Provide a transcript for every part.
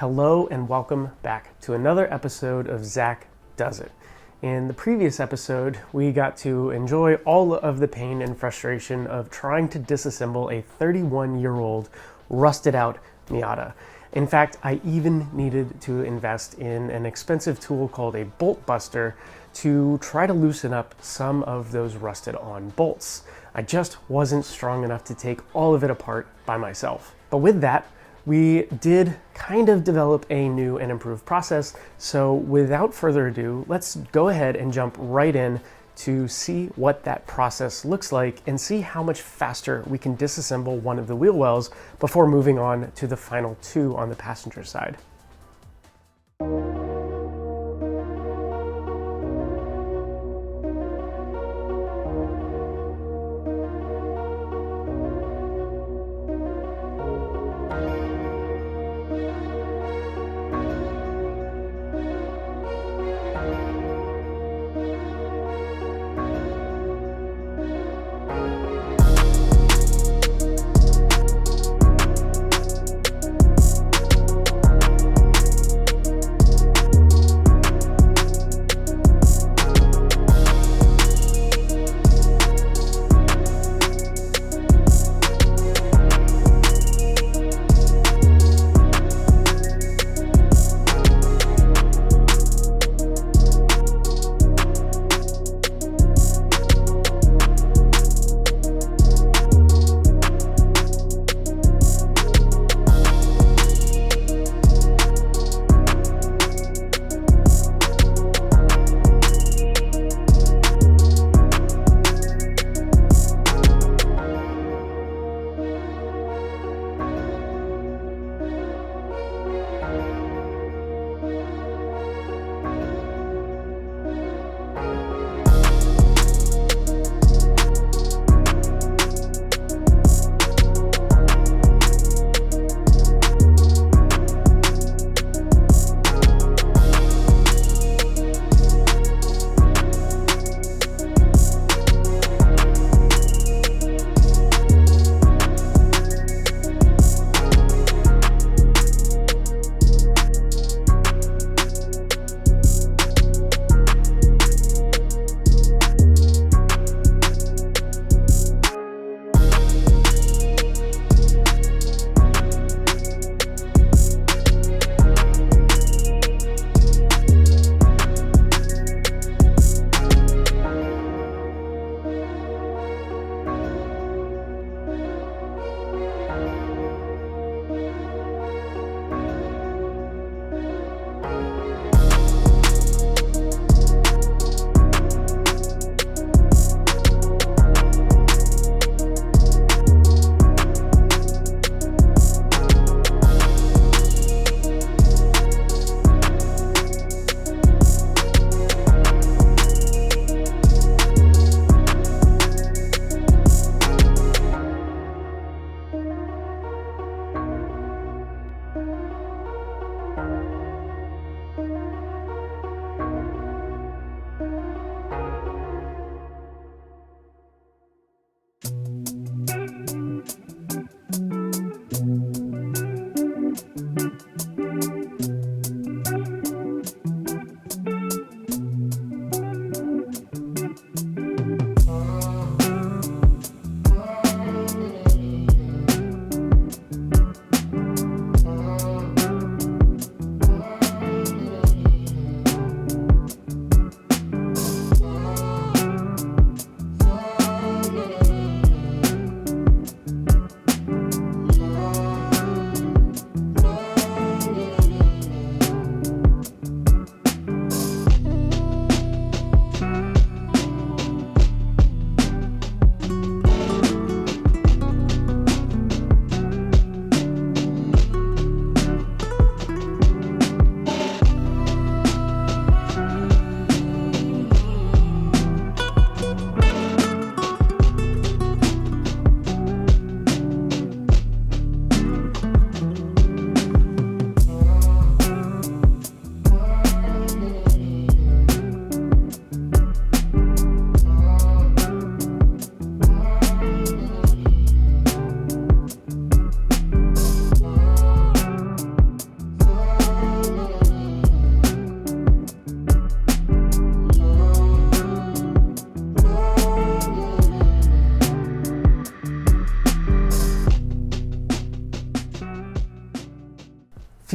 Hello and welcome back to another episode of Zach Does It. In the previous episode, we got to enjoy all of the pain and frustration of trying to disassemble a 31-year-old rusted out Miata. In fact, I even needed to invest in an expensive tool called a bolt buster to try to loosen up some of those rusted on bolts. I just wasn't strong enough to take all of it apart by myself. But with that, we did kind of develop a new and improved process. So without further ado, let's go ahead and jump right in to see what that process looks like and see how much faster we can disassemble one of the wheel wells before moving on to the final two on the passenger side.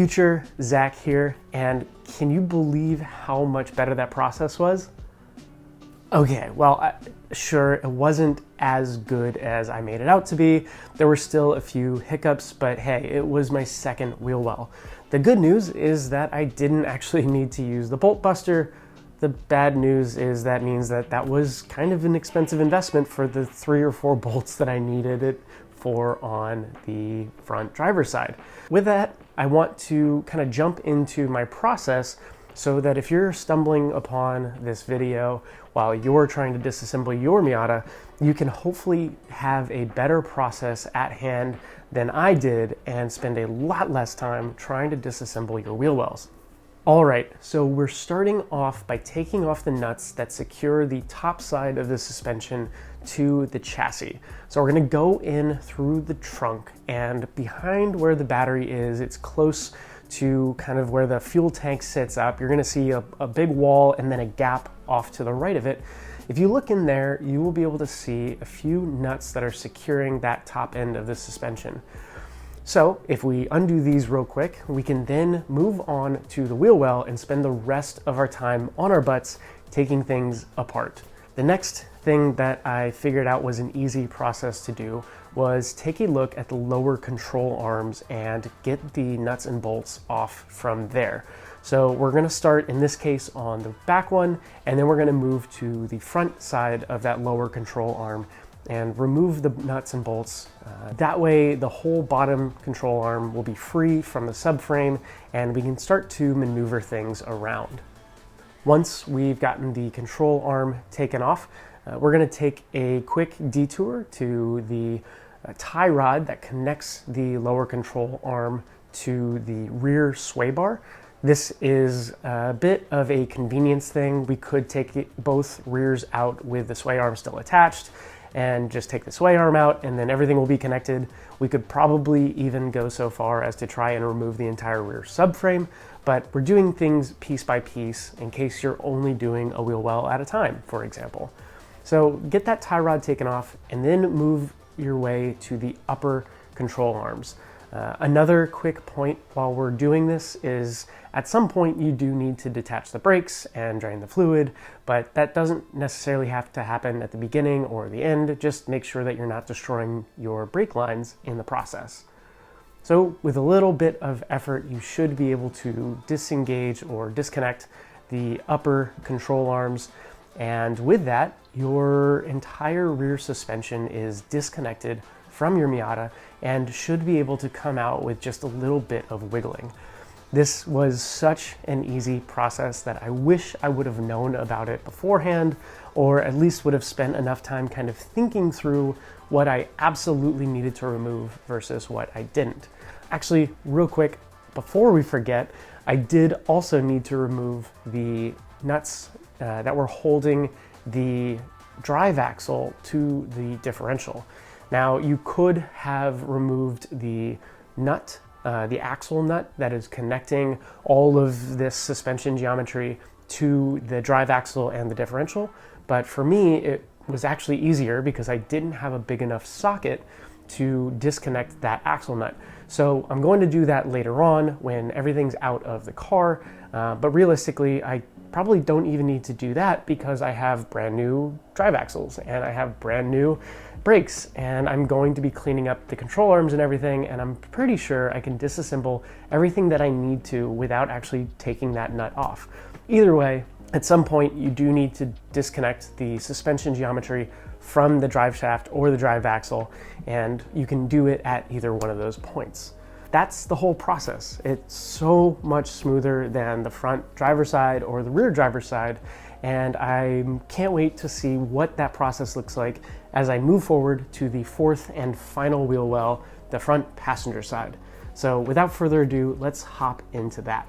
future Zak here, and can you believe how much better that process was? Okay, well, sure, it wasn't as good as I made it out to be. There were still a few hiccups, but hey, it was my second wheel well. The good news is that I didn't actually need to use the bolt buster. The bad news is that means that was kind of an expensive investment for the 3 or 4 bolts that I needed it for on the front driver's side. With that, I want to kind of jump into my process so that if you're stumbling upon this video while you're trying to disassemble your Miata, you can hopefully have a better process at hand than I did and spend a lot less time trying to disassemble your wheel wells. All right, so we're starting off by taking off the nuts that secure the top side of the suspension to the chassis. So we're gonna go in through the trunk, and behind where the battery is, it's close to kind of where the fuel tank sits up. You're gonna see a big wall and then a gap off to the right of it. If you look in there, you will be able to see a few nuts that are securing that top end of the suspension. So if we undo these real quick, we can then move on to the wheel well and spend the rest of our time on our butts taking things apart. The next thing that I figured out was an easy process to do was take a look at the lower control arms and get the nuts and bolts off from there. So we're gonna start in this case on the back one, and then we're gonna move to the front side of that lower control arm and remove the nuts and bolts. That way the whole bottom control arm will be free from the subframe and we can start to maneuver things around. Once we've gotten the control arm taken off, we're going to take a quick detour to the tie rod that connects the lower control arm to the rear sway bar. This is a bit of a convenience thing. We could take both rears out with the sway arm still attached and just take the sway arm out and then everything will be connected. We could probably even go so far as to try and remove the entire rear subframe, but we're doing things piece by piece in case you're only doing a wheel well at a time, for example. So get that tie rod taken off and then move your way to the upper control arms. Another quick point while we're doing this is at some point you do need to detach the brakes and drain the fluid, but that doesn't necessarily have to happen at the beginning or the end. Just make sure that you're not destroying your brake lines in the process. So with a little bit of effort, you should be able to disengage or disconnect the upper control arms. And with that, your entire rear suspension is disconnected from your Miata and should be able to come out with just a little bit of wiggling. This was such an easy process that I wish I would have known about it beforehand, or at least would have spent enough time kind of thinking through what I absolutely needed to remove versus what I didn't. Actually, real quick, before we forget, I did also need to remove the nuts that were holding the drive axle to the differential. Now, you could have removed the nut, the axle nut that is connecting all of this suspension geometry to the drive axle and the differential, but for me, it was actually easier because I didn't have a big enough socket to disconnect that axle nut. So I'm going to do that later on when everything's out of the car, but realistically, I probably don't even need to do that because I have brand new drive axles and I have brand new brakes, and I'm going to be cleaning up the control arms and everything, and I'm pretty sure I can disassemble everything that I need to without actually taking that nut off. Either way, at some point you do need to disconnect the suspension geometry from the drive shaft or the drive axle, and you can do it at either one of those points. That's the whole process. It's so much smoother than the front driver's side or the rear driver's side, and I can't wait to see what that process looks like as I move forward to the fourth and final wheel well, the front passenger side. So without further ado, let's hop into that.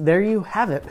there you have it.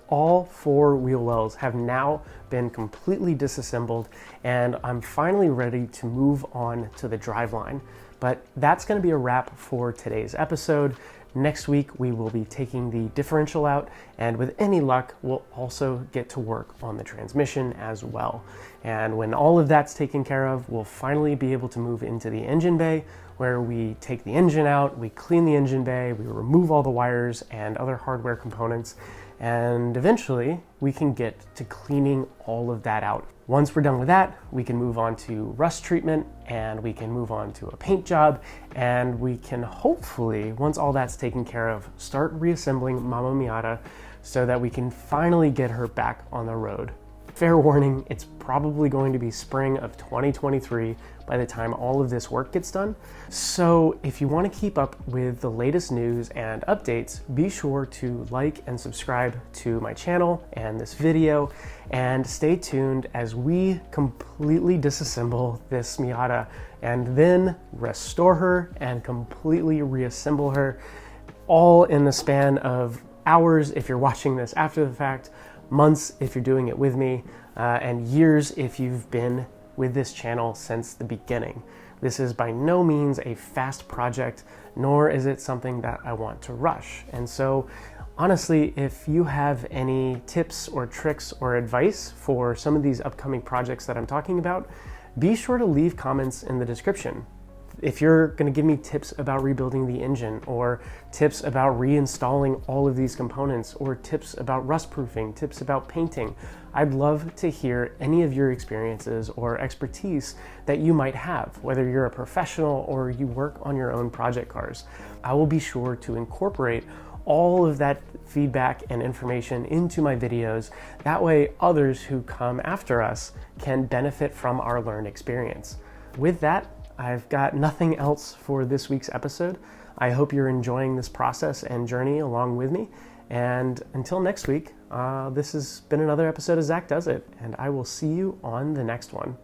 All 4 wheel wells have now been completely disassembled, and I'm finally ready to move on to the driveline. But that's going to be a wrap for today's episode. Next week, we will be taking the differential out, and with any luck, we'll also get to work on the transmission as well. And when all of that's taken care of, we'll finally be able to move into the engine bay, where we take the engine out, we clean the engine bay, we remove all the wires and other hardware components, and eventually we can get to cleaning all of that out. Once we're done with that, we can move on to rust treatment, and we can move on to a paint job, and we can hopefully, once all that's taken care of, start reassembling Mama Miata so that we can finally get her back on the road. Fair warning, it's probably going to be spring of 2023 by the time all of this work gets done. So if you want to keep up with the latest news and updates, be sure to like and subscribe to my channel and this video, and stay tuned as we completely disassemble this Miata and then restore her and completely reassemble her, all in the span of hours if you're watching this after the fact, months if you're doing it with me, and years if you've been with this channel since the beginning. This is by no means a fast project, nor is it something that I want to rush. And so honestly, if you have any tips or tricks or advice for some of these upcoming projects that I'm talking about, be sure to leave comments in the description. If you're going to give me tips about rebuilding the engine, or tips about reinstalling all of these components, or tips about rust proofing, tips about painting, I'd love to hear any of your experiences or expertise that you might have, whether you're a professional or you work on your own project cars. I will be sure to incorporate all of that feedback and information into my videos. That way others who come after us can benefit from our learned experience. With that, I've got nothing else for this week's episode. I hope you're enjoying this process and journey along with me. And until next week, this has been another episode of Zak Does It, and I will see you on the next one.